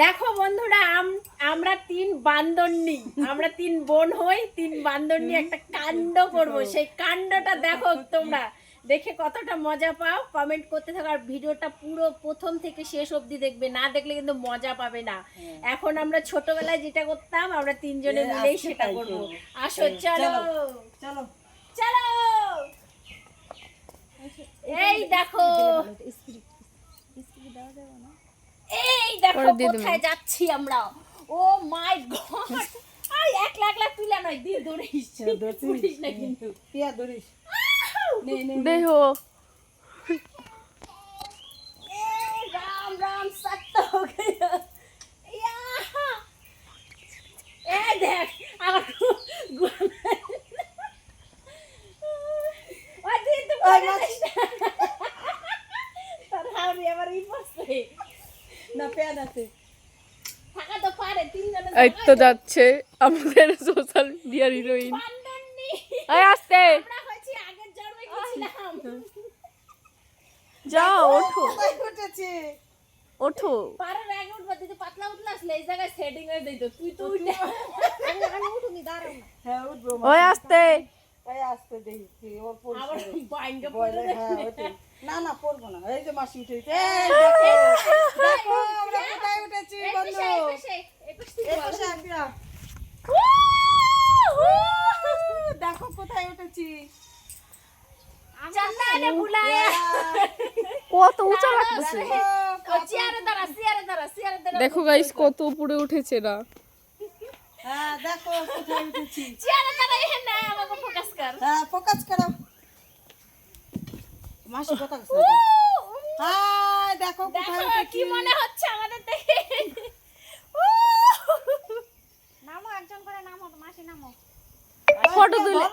দেখো বন্ধুরা, আমরা তিন বান্দরনি, আমরা তিন বোন হই, তিন বান্দরনি একটা কাণ্ড করব। সেই কাণ্ডটা দেখো তোমরা, দেখে কতটা মজা পাও কমেন্ট করতে থাকো। আর ভিডিওটা পুরো প্রথম থেকে শেষ অবধি দেখবে, না দেখলে কিন্তু মজা পাবে না। এখন আমরা ছোটবেলায় যেটা করতাম আমরা তিনজনে মিলেই সেটা করব। আসো চলো চলো চলো। এই দেখো, এই দেখো কোথায় যাচ্ছি আমরা। ও মাই গড, আই একলা একলা তুলে নয়, দি ধরিস ধরিস না কিন্তু পিয়া ধরিস নে নে দেখো राम राम सत्ता हो गया ए देख আমার ওই দিন তো তার হাওড়ি আমার এই পাশে না পিয়া দাতে থাকা তো পারে তিনজন। এই তো যাচ্ছে আমাদের সোশ্যাল মিডিয়ার হিরোইন। বান্দরনি এই আসতে আমরা হচ্ছে আগের জন্মে গেছিলাম। যাও ওঠো কোথায় উঠেছে ওঠো। পারের আগে উঠবা, দিদি পাতলা উঠলা আসলে এই জায়গায় সেটিং হয়ে দিত। তুই তো উঠে আমি উঠুনি, দাঁড়াও না। হ্যাঁ উঠবো ওই আসতে এই আসতে দেখি ওর আবার পরিষ্কার বাইঙ্গা বলে পড়ে হ্যাঁ ওঠে না না পড়বো না। এই যে মাসি উঠেছে এই দেখো দেখো আমরা কোথায় উঠেছি বন্ধু এপাশে পিয়া দেখো কোথায় উঠেছি चलता है बुलाया কত উঁচা লাগতেছে। চেয়ারে দাঁড়া, চেয়ারে দাঁড়া, চেয়ারে দাঁড়া। দেখো গাইস কত উপরে উঠেছে না। হ্যাঁ দেখো কোথায় উঠেছি চেয়ারে দাঁড়া, এখানে না আমাকে ফোকাস কর। হ্যাঁ ফোকাস করো মাসি কথা কইছ হাই দেখো কোথায় দেখো উঠেছি কি মনে হচ্ছে আমাদের দেখে। নামো একজন করে, নামো মাসি নামো। ফটো তুলে